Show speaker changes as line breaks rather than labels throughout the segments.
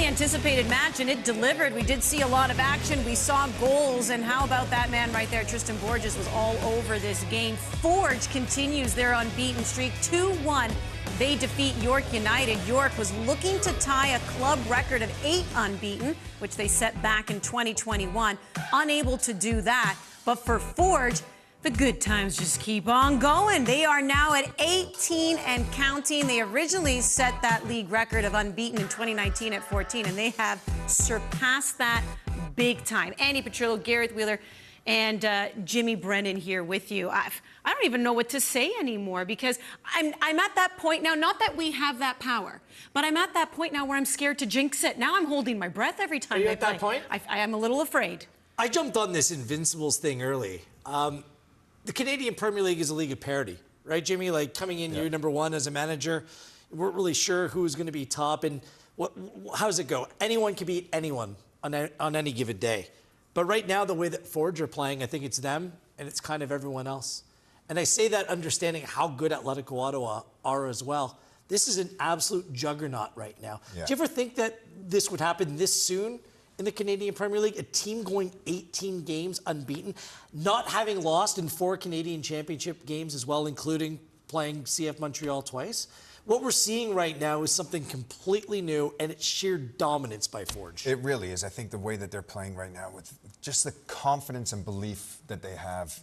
highly anticipated match, and it delivered. We did see a lot of action. We saw goals, and how about that man right there? Tristan Borges was all over this game. Forge continues their unbeaten streak, 2-1. They defeat York United. York was looking to tie a club record of 8 unbeaten, which they set back in 2021. Unable to do that. But for Forge, the good times just keep on going. They are now at 18 and counting. They originally set that league record of unbeaten in 2019 at 14, and they have surpassed that big time. Andy Petrillo, Gareth Wheeler, and Jimmy Brennan here with you. I don't even know what to say anymore, because I'm at that point now, not that we have that power, but I'm at that point now where I'm scared to jinx it. Now I'm holding my breath every time
Are you
I
at
play.
that point?
I am a little afraid.
I jumped on this Invincibles thing early. The Canadian Premier League is a league of parity, right, Jimmy? Like, coming in year number 1 as a manager, we weren't really sure who was going to be top, and how does it go? Anyone can beat anyone on any given day. But right now, the way that Forge are playing, I think it's them, and it's kind of everyone else. And I say that understanding how good Atletico Ottawa are as well. This is an absolute juggernaut right now.
Yeah.
Do you ever think that this would happen this soon in the Canadian Premier League? A team going 18 games unbeaten, not having lost in 4 Canadian Championship games as well, including playing CF Montreal twice. What we're seeing right now is something completely new, and it's sheer dominance by Forge.
It really is. I think the way that they're playing right now, with just the confidence and belief that they have,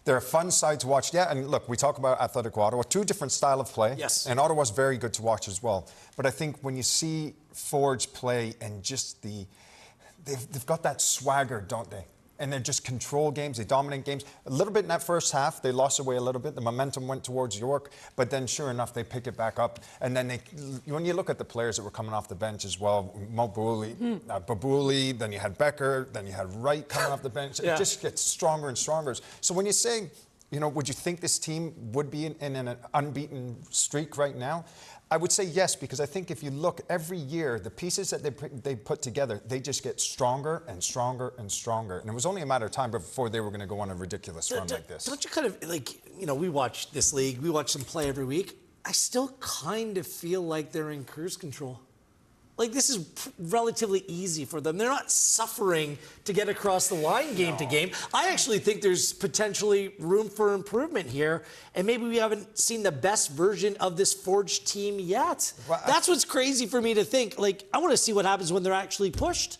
they're a fun side to watch. Yeah, and look, we talk about Atletico Ottawa, 2 different style of play.
Yes.
And Ottawa's very good to watch as well. But I think when you see Forge play and just they've got that swagger, don't they? And they just control games, they dominate games. A little bit in that first half, they lost away a little bit. The momentum went towards York, but then sure enough, they pick it back up. And then when you look at the players that were coming off the bench as well, Babuli, then you had Becker, then you had Wright coming off the bench.
Yeah.
It just gets stronger and stronger. So when you say, you know, would you think this team would be in an unbeaten streak right now? I would say yes, because I think if you look every year, the pieces that they put together, they just get stronger and stronger and stronger. And it was only a matter of time before they were going to go on a ridiculous run like this.
Don't you kind of, like, you know, we watch this league, we watch them play every week. I still kind of feel like they're in cruise control. Like, this is relatively easy for them. They're not suffering to get across the line game to game. I actually think there's potentially room for improvement here, and maybe we haven't seen the best version of this Forge team yet. Well, that's what's crazy for me to think. Like, I want to see what happens when they're actually pushed.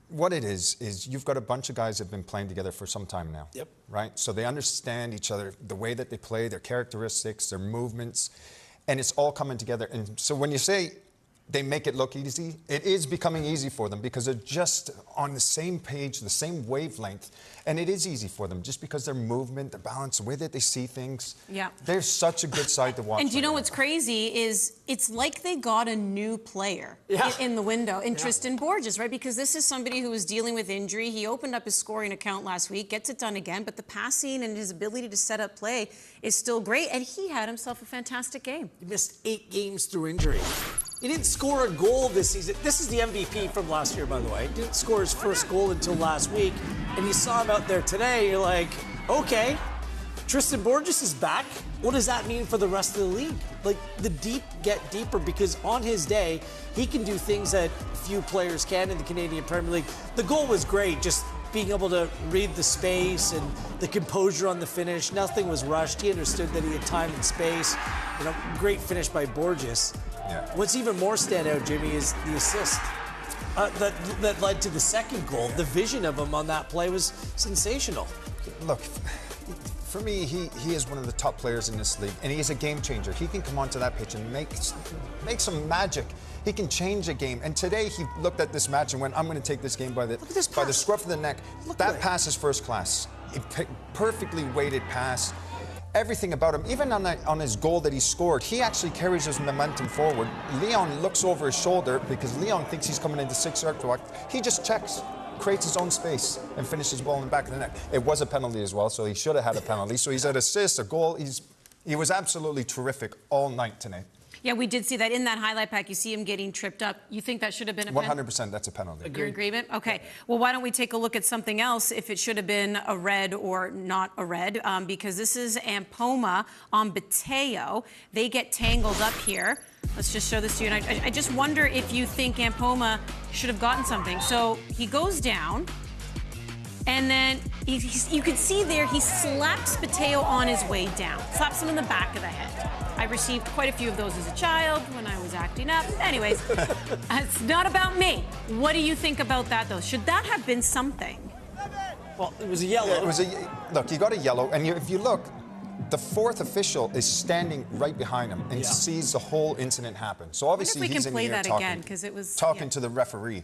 What it is you've got a bunch of guys that have been playing together for some time now.
Yep.
Right? So they understand each other, the way that they play, their characteristics, their movements, and it's all coming together. And so when you say they make it look easy, it is becoming easy for them because they're just on the same page, the same wavelength, and it is easy for them just because their movement, their balance, the way that they see things.
Yeah.
They're such a good side to watch.
And do you know what's crazy is it's like they got a new player in the window in Tristan Borges, right? Because this is somebody who was dealing with injury. He opened up his scoring account last week, gets it done again, but the passing and his ability to set up play is still great, and he had himself a fantastic game.
He missed 8 games through injury. He didn't score a goal this season. This is the MVP from last year, by the way. He didn't score his first goal until last week. And you saw him out there today. You're like, okay, Tristan Borges is back. What does that mean for the rest of the league? Like, the deep get deeper, because on his day, he can do things that few players can in the Canadian Premier League. The goal was great, just being able to read the space and the composure on the finish. Nothing was rushed. He understood that he had time and space. You know, great finish by Borges.
Yeah.
What's even more standout, Jimmy, is the assist that led to the second goal. The vision of him on that play was sensational.
Look, for me, he is one of the top players in this league, and he is a game changer. He can come onto that pitch and make some magic. He can change a game. And today he looked at this match and went, I'm going to take this game by the scruff of the neck. That pass is first class. A perfectly weighted pass. Everything about him, even on his goal that he scored, he actually carries his momentum forward. Leon looks over his shoulder because Leon thinks he's coming into 6-yard block. He just checks, creates his own space, and finishes the ball in the back of the net. It was a penalty as well, so he should have had a penalty. So he's had assists, a goal. He was absolutely terrific all night tonight.
Yeah, we did see that in that highlight pack. You see him getting tripped up. You think that should have been a penalty?
100%, that's a penalty.
Your agreement? Okay. Well, why don't we take a look at something else, if it should have been a red or not a red, because this is Ampoma on Bateo. They get tangled up here. Let's just show this to you. And I just wonder if you think Ampoma should have gotten something. So he goes down, and then you can see there he slaps Mateo on his way down. Slaps him in the back of the head. I received quite a few of those as a child when I was acting up. Anyways, it's not about me. What do you think about that, though? Should that have been something?
Well, it was a yellow.
Yeah, look, you got a yellow, and if you look, the fourth official is standing right behind him and sees the whole incident happen. So obviously he's in the air talking to the referee.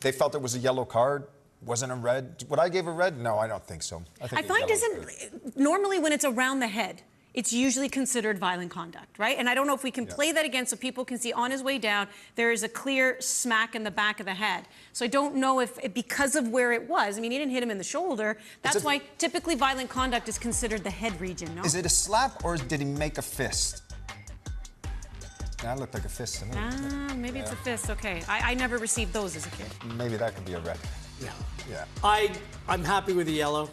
They felt it was a yellow card. Wasn't a red. Would I give a red? No, I don't think so.
I find normally when it's around the head, it's usually considered violent conduct, right? And I don't know if we can play that again so people can see on his way down, there is a clear smack in the back of the head. So I don't know if, because of where it was, I mean, he didn't hit him in the shoulder. That's why typically violent conduct is considered the head region, no?
Is it a slap or did he make a fist? That looked like a fist to me.
Maybe it's a fist, okay. I never received those as a kid.
Maybe that could be a red.
Yeah. I'm happy with the yellow.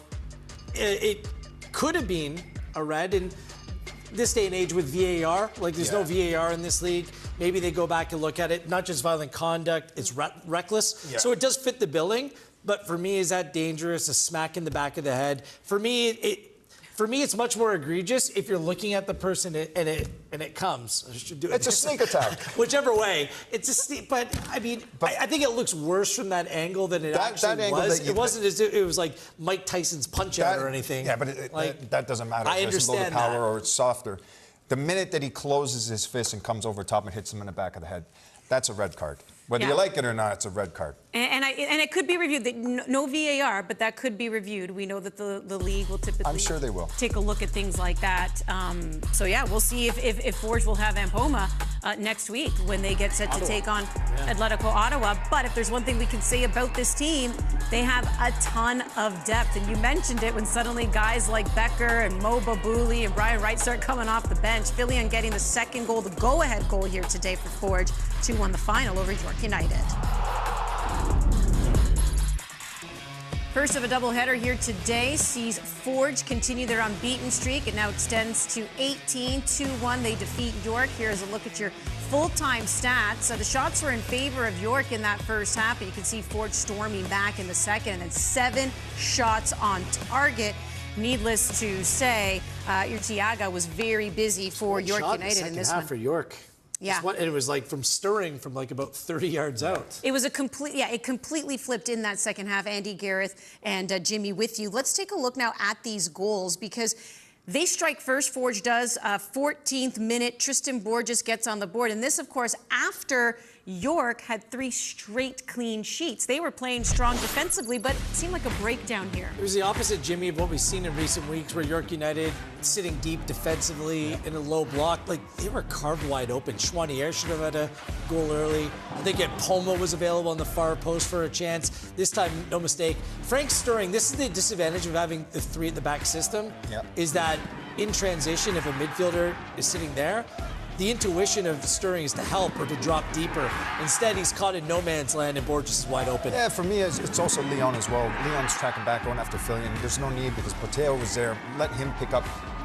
It could have been a red, and this day and age with VAR, like there's no VAR in this league. Maybe they go back and look at it. Not just violent conduct, it's reckless. Yeah. So it does fit the billing. But for me, is that dangerous? A smack in the back of the head. For me, it's much more egregious if you're looking at the person and it comes.
It's a sneak attack.
Whichever way, it's a sneak. But I mean, I think it looks worse from that angle than it actually was. It wasn't as if it was like Mike Tyson's punch out or anything.
Yeah, but that doesn't matter.
I understand
it's a load of power or it's softer. The minute that he closes his fist and comes over top and hits him in the back of the head, that's a red card. Whether you like it or not, it's a red card.
And it could be reviewed. No VAR, but that could be reviewed. We know that the league will typically
I'm sure they will.
Take a look at things like that. So, yeah, we'll see if Forge will have Ampoma next week when they get set to take on Atletico Ottawa. But if there's one thing we can say about this team, they have a ton of depth. And you mentioned it when suddenly guys like Becker and Mo Babouli and Brian Wright start coming off the bench. Fillion getting the second goal, the go-ahead goal here today for Forge. 2-1 the final over York United. First of a doubleheader here today sees Forge continue their unbeaten streak. It now extends to 18-2-1. They defeat York. Here's a look at your full-time stats. The shots were in favor of York in that first half, but you can see Forge storming back in the second, and then 7 shots on target. Needless to say, Urtiaga was very busy for York United in this one.
For York. Yeah. And it was like from Stirring from like about 30 yards out.
It was it completely flipped in that second half. Andy Gareth and Jimmy with you. Let's take a look now at these goals because they strike first. Forge does. 14th minute, Tristan Borges gets on the board. And this, of course, after York had 3 straight clean sheets. They were playing strong defensively, but it seemed like a breakdown here.
It was the opposite, Jimmy, of what we've seen in recent weeks where York United sitting deep defensively in a low block. Like, they were carved wide open. Chouanier should have had a goal early. I think Poma was available on the far post for a chance. This time, no mistake. Frank Stirring, this is the disadvantage of having the 3 at the back system, is that in transition, if a midfielder is sitting there, the intuition of Stirring is to help or to drop deeper. Instead, he's caught in no man's land and Borges is wide open.
Yeah, for me, it's also Leon as well. Leon's tracking back, going after Fillion. There's no need because Poteo was there. Let him pick up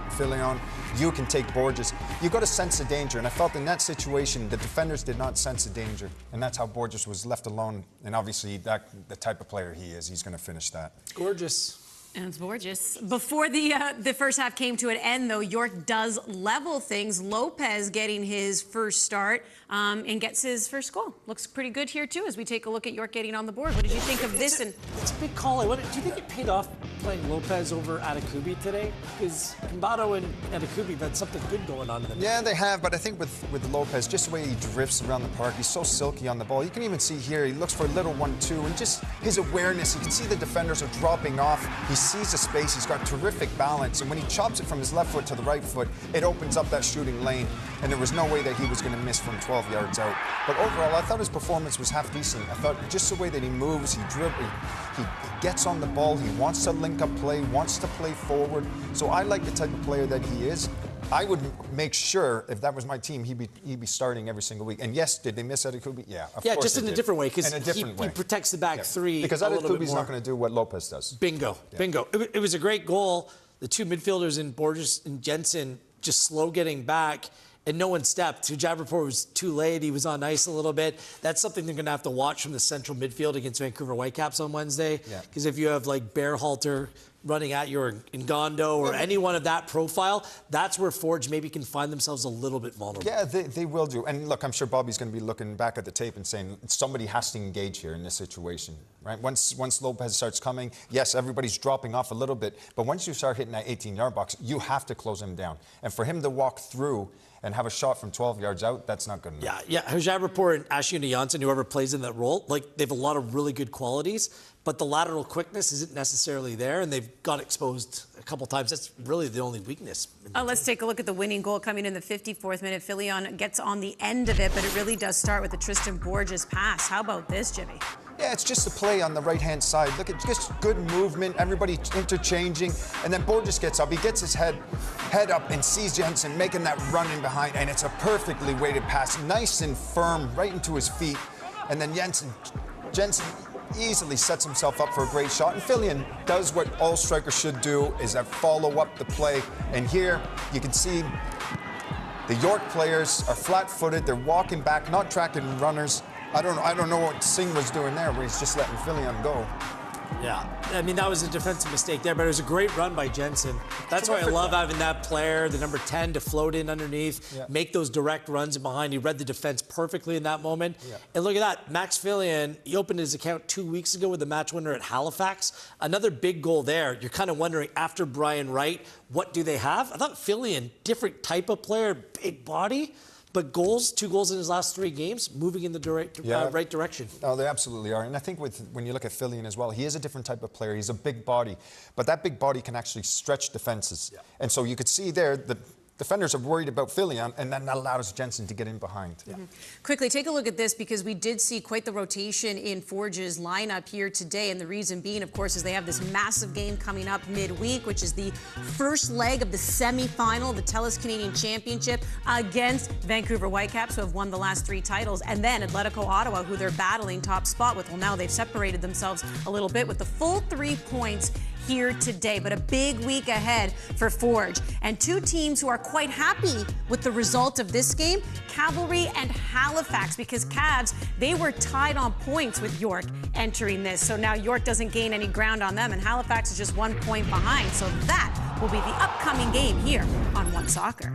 Fillion. You can take Borges. You got to sense the danger, and I felt in that situation, the defenders did not sense the danger, and that's how Borges was left alone. And obviously, the type of player he is, he's going to finish that.
Gorgeous.
And it's Borges. Before the first half came to an end, though, York does level things. Lopez getting his first start and gets his first goal. Looks pretty good here, too, as we take a look at York getting on the board. What did you think of this?
It's a big call. Do you think it paid off playing Lopez over Atakubi today? Because Kimbato and Atakubi have had something good going on in them.
Yeah, they have, but I think with Lopez, just the way he drifts around the park, he's so silky on the ball. You can even see here, he looks for a little 1-2, and just his awareness, you can see the defenders are dropping off. He sees the space, he's got terrific balance, and when he chops it from his left foot to the right foot, it opens up that shooting lane, and there was no way that he was going to miss from 12 yards out. But overall, I thought his performance was half decent. I thought just the way that he moves, he dribbles, he gets on the ball, he wants to link up play, wants to play forward. So I like the type of player that he is. I would make sure, if that was my team, he'd be starting every single week. And yes, did they miss Atakubi? Yeah, of course
just in a different way, because
he
protects the back 3
because Atakubi's not going to do what Lopez does.
Bingo. It was a great goal. The 2 midfielders in Borges and Jensen just slow getting back. and no one stepped. Javaport was too late. He was on ice a little bit. That's something they're going to have to watch from the central midfield against Vancouver Whitecaps on Wednesday. Because if you have like Bearhalter running at you or Ngondo or anyone of that profile, that's where Forge maybe can find themselves a little bit vulnerable.
Yeah, they will do. And look, I'm sure Bobby's going to be looking back at the tape and saying somebody has to engage here in this situation, right? Once Lopez starts coming, yes, everybody's dropping off a little bit, but once you start hitting that 18-yard box, you have to close him down. And for him to walk through and have a shot from 12 yards out, that's not good enough.
Yeah. Javaport and Ashina Janssen, whoever plays in that role, like they have a lot of really good qualities, but the lateral quickness isn't necessarily there, and they've got exposed a couple times. That's really the only weakness.
Let's take a look at the winning goal coming in the 54th minute. Filion gets on the end of it, but it really does start with the Tristan Borges pass. How about this, Jimmy?
Yeah, it's just a play on the right-hand side. Look at just good movement, everybody interchanging, and then Borges gets up. He gets his head up and sees Jensen making that run in behind, and it's a perfectly weighted pass, nice and firm, right into his feet. And then Jensen easily sets himself up for a great shot. And Filion does what all strikers should do, is that follow up the play. And here you can see the York players are flat-footed. They're walking back, not tracking runners. I don't know what Singh was doing there, where he's just letting Filion go.
Yeah, I mean, that was a defensive mistake there, but it was a great run by Jensen. That's why I love having that player, the number 10, to float in underneath, make those direct runs behind. He read the defense perfectly in that moment. And look at that, Max Filion, he opened his account 2 weeks ago with the match winner at Halifax. Another big goal there. You're kind of wondering, after Brian Wright, what do they have? I thought Filion, different type of player, big body. But two goals in his last 3 games, moving in the right direction.
No, they absolutely are. And I think when you look at Filion as well, he is a different type of player. He's a big body, but that big body can actually stretch defenses. And so you could see there the defenders are worried about Filion, and then that allows Jensen to get in behind.
Quickly, take a look at this, because we did see quite the rotation in Forge's lineup here today, and the reason being, of course, is they have this massive game coming up midweek, which is the first leg of the semi-final of the TELUS Canadian Championship against Vancouver Whitecaps, who have won the last 3 titles, and then Atletico Ottawa, who they're battling top spot with. Well, now they've separated themselves a little bit with the full 3 points here today, but a big week ahead for Forge. And 2 teams who are quite happy with the result of this game, Cavalry and Halifax, because Cavs, they were tied on points with York entering this. So now York doesn't gain any ground on them, and Halifax is just 1 point behind. So that will be the upcoming game here on One Soccer.